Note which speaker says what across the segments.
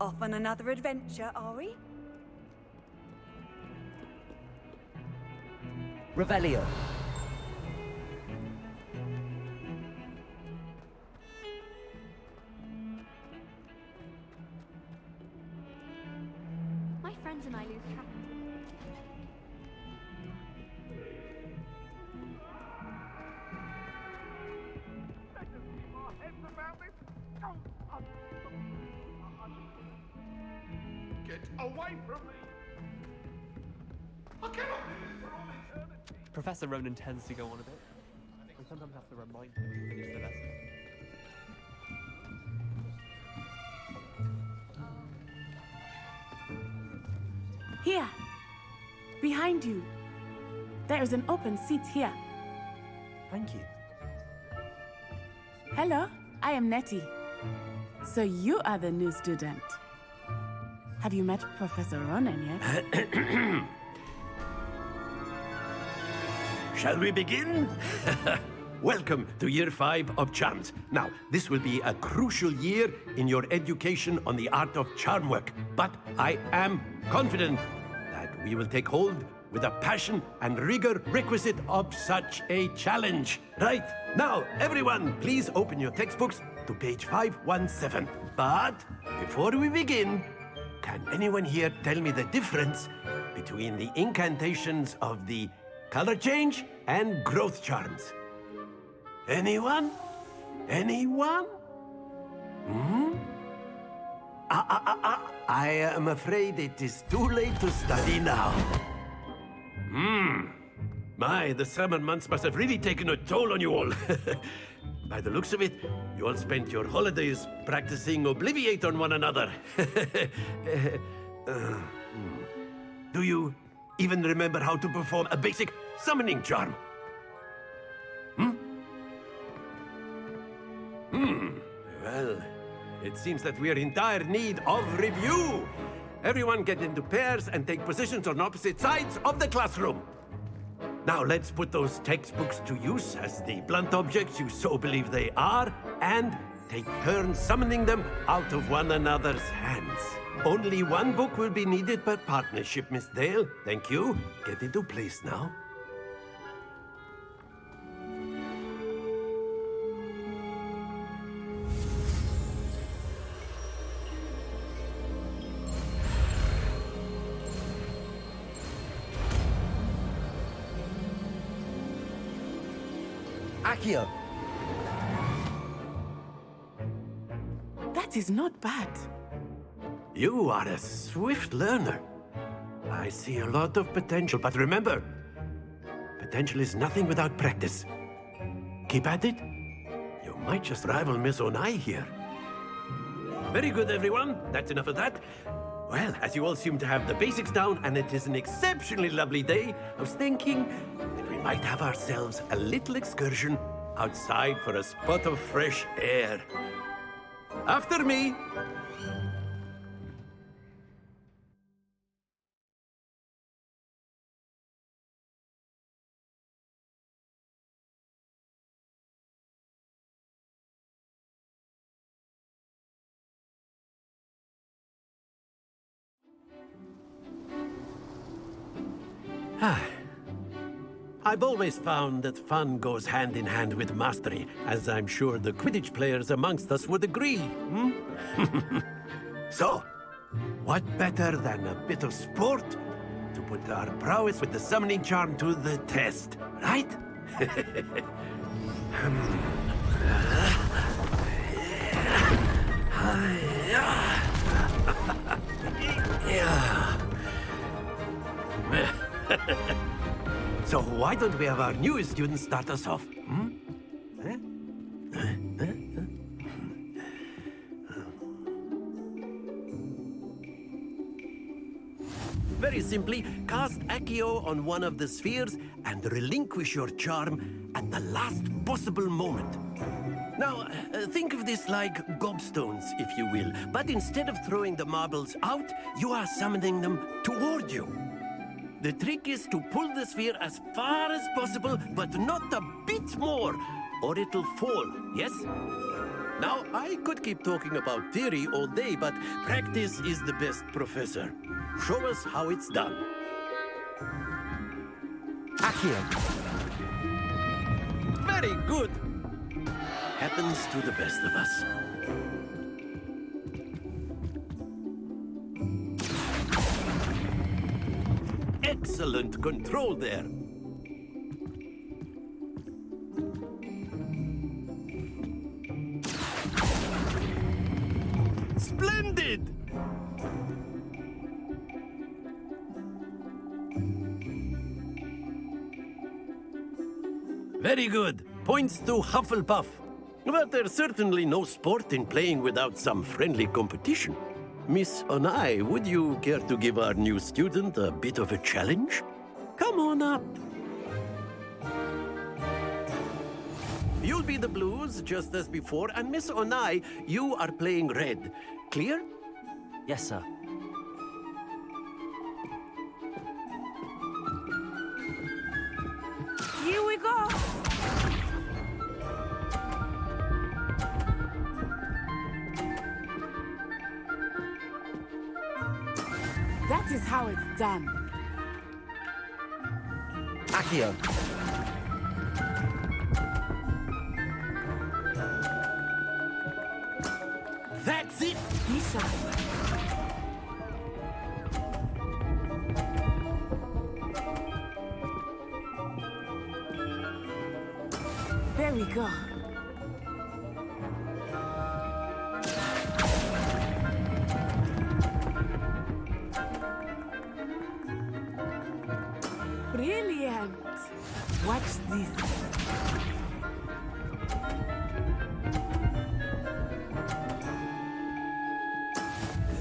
Speaker 1: Off on another adventure, are we?
Speaker 2: Revelio.
Speaker 3: My friends and I lose track.
Speaker 4: Get away from me! I cannot do this for all eternity!
Speaker 5: Professor Ronan tends to go on a bit. I sometimes have to remind him to finish the lesson.
Speaker 6: Here. Behind you. There is an open seat here.
Speaker 2: Thank you.
Speaker 6: Hello, I am Nettie. So you are the new student. Have you met Professor Ronan yet?
Speaker 7: Shall we begin? Welcome to Year 5 of Charms. Now, this will be a crucial year in your education on the art of charm work, but I am confident that we will take hold with the passion and rigor requisite of such a challenge. Right, now, everyone, please open your textbooks to page 517. But before we begin, can anyone here tell me the difference between the incantations of the color change and growth charms? Anyone? Anyone? I am afraid it is too late to study now. My, the summer months must have really taken a toll on you all. By the looks of it, you all spent your holidays practicing Obliviate on one another. Do you even remember how to perform a basic summoning charm? Well, it seems that we are in dire need of review. Everyone get into pairs and take positions on opposite sides of the classroom. Now let's put those textbooks to use as the blunt objects you so believe they are, and take turns summoning them out of one another's hands. Only one book will be needed per partnership, Miss Dale. Thank you. Get into place now.
Speaker 2: Accio.
Speaker 6: That is not bad.
Speaker 7: You are a swift learner. I see a lot of potential, but remember, potential is nothing without practice. Keep at it. You might just rival Miss Onai here. Very good, everyone. That's enough of that. Well, as you all seem to have the basics down, and it is an exceptionally lovely day, I was thinking that we might have ourselves a little excursion outside for a spot of fresh air. After me. I've always found that fun goes hand in hand with mastery, as I'm sure the Quidditch players amongst us would agree. So, what better than a bit of sport to put our prowess with the summoning charm to the test, right? So why don't we have our newest student start us off? Very simply, cast Accio on one of the spheres and relinquish your charm at the last possible moment. Now, think of this like gobstones, if you will, but instead of throwing the marbles out, you are summoning them toward you. The trick is to pull the sphere as far as possible, but not a bit more, or it'll fall, yes? Now, I could keep talking about theory all day, but practice is the best professor. Show us how it's done.
Speaker 2: Accio.
Speaker 7: Very good. Happens to the best of us. Excellent control there. Splendid! Very good. Points to Hufflepuff. But there's certainly no sport in playing without some friendly competition. Miss Onai, would you care to give our new student a bit of a challenge? Come on up. You'll be the blues, just as before, and Miss Onai, you are playing red. Clear?
Speaker 2: Yes, sir.
Speaker 6: Here we go! That is how it's done.
Speaker 2: Accio.
Speaker 7: That's it!
Speaker 6: Be sharp. There we go. Brilliant! Watch this.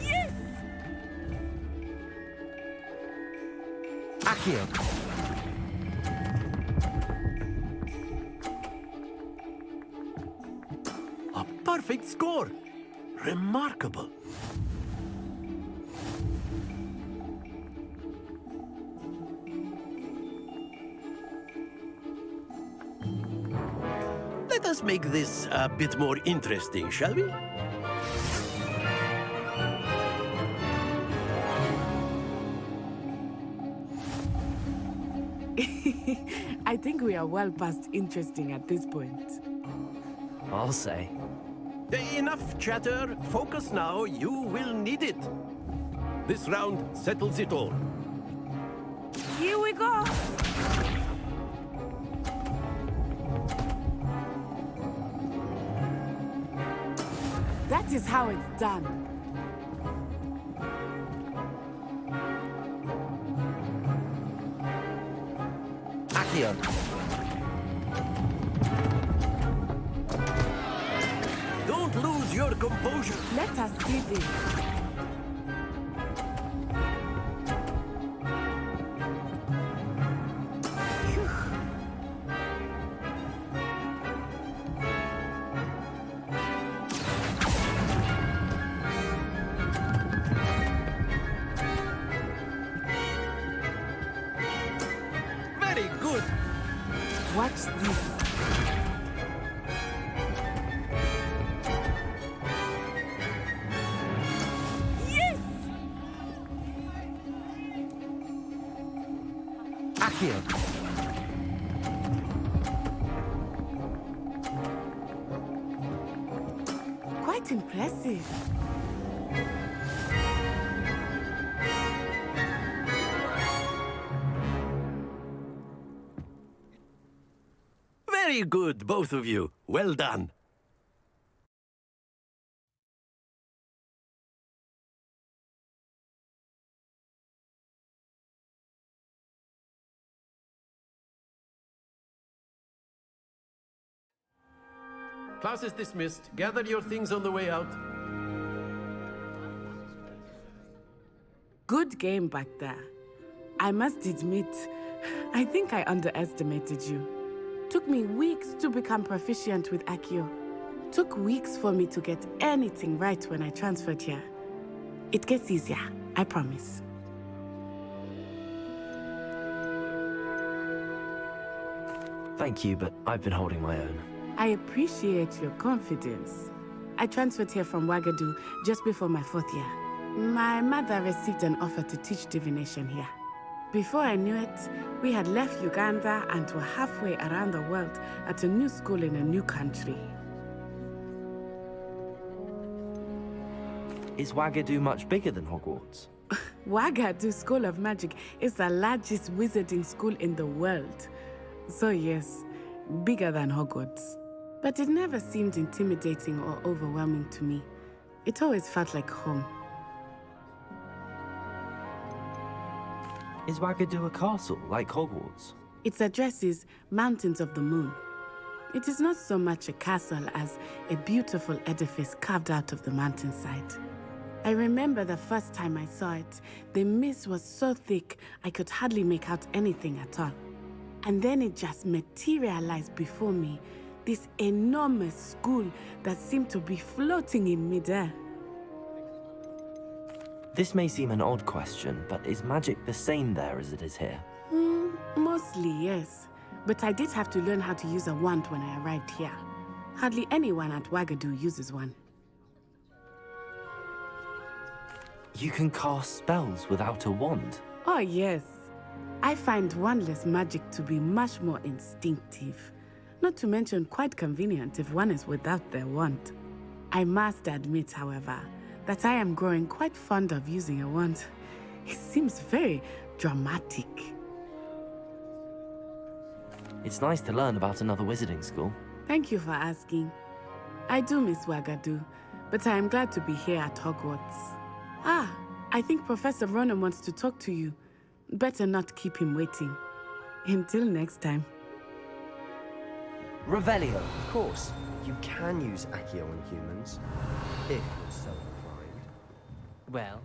Speaker 6: Yes!
Speaker 2: Accio.
Speaker 7: A perfect score! Remarkable! Let us make this a bit more interesting, shall we?
Speaker 6: I think we are well past interesting at this point.
Speaker 2: I'll say.
Speaker 7: Enough chatter. Focus now. You will need it. This round settles it all.
Speaker 6: Here we go! That is how it's done.
Speaker 2: Accio.
Speaker 7: Don't lose your composure.
Speaker 6: Let us see this. Phew.
Speaker 7: Very good.
Speaker 6: Watch this. Yes!
Speaker 2: Accio.
Speaker 6: Quite impressive.
Speaker 7: Very good, both of you. Well done. Class is dismissed. Gather your things on the way out.
Speaker 6: Good game back there. I must admit, I think I underestimated you. Took me weeks to become proficient with Accio. Took weeks for me to get anything right when I transferred here. It gets easier, I promise.
Speaker 2: Thank you, but I've been holding my own.
Speaker 6: I appreciate your confidence. I transferred here from Wagadu just before my 4th year. My mother received an offer to teach divination here. Before I knew it, we had left Uganda and were halfway around the world at a new school in a new country.
Speaker 2: Is Wagadu much bigger than Hogwarts?
Speaker 6: Wagadu School of Magic is the largest wizarding school in the world. So yes, bigger than Hogwarts. But it never seemed intimidating or overwhelming to me. It always felt like home.
Speaker 2: Is Wagadu a castle like Hogwarts?
Speaker 6: Its address is Mountains of the Moon. It is not so much a castle as a beautiful edifice carved out of the mountainside. I remember the first time I saw it, the mist was so thick I could hardly make out anything at all. And then it just materialized before me, this enormous school that seemed to be floating in midair.
Speaker 2: This may seem an odd question, but is magic the same there as it is here?
Speaker 6: Mostly, yes. But I did have to learn how to use a wand when I arrived here. Hardly anyone at Wagadu uses one.
Speaker 2: You can cast spells without a wand?
Speaker 6: Oh, yes. I find wandless magic to be much more instinctive. Not to mention quite convenient if one is without their wand. I must admit, however, that I am growing quite fond of using a wand. It seems very dramatic.
Speaker 2: It's nice to learn about another wizarding school.
Speaker 6: Thank you for asking. I do miss Wagadu, but I am glad to be here at Hogwarts. Ah, I think Professor Ronan wants to talk to you. Better not keep him waiting. Until next time.
Speaker 3: Revelio. Of course, you can use Accio on humans, if you're so inclined.
Speaker 5: Well,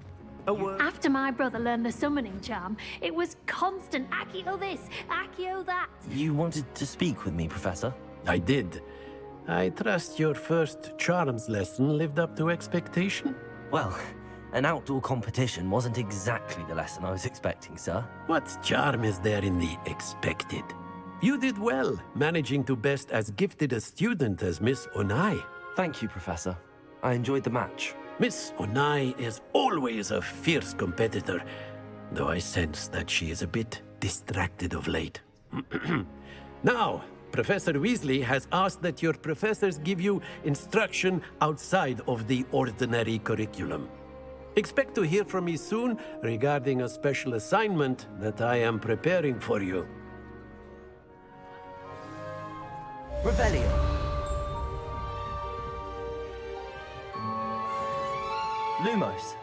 Speaker 3: A word.
Speaker 8: After my brother learned the summoning charm, it was constant Accio this, Accio that.
Speaker 2: You wanted to speak with me, Professor?
Speaker 7: I did. I trust your first charms lesson lived up to expectation?
Speaker 2: Well, an outdoor competition wasn't exactly the lesson I was expecting, sir.
Speaker 7: What charm is there in the expected? You did well, managing to best as gifted a student as Miss Onai.
Speaker 2: Thank you, Professor. I enjoyed the match.
Speaker 7: Miss Onai is always a fierce competitor, though I sense that she is a bit distracted of late. Now, Professor Weasley has asked that your professors give you instruction outside of the ordinary curriculum. Expect to hear from me soon regarding a special assignment that I am preparing for you.
Speaker 2: Revelio. Lumos.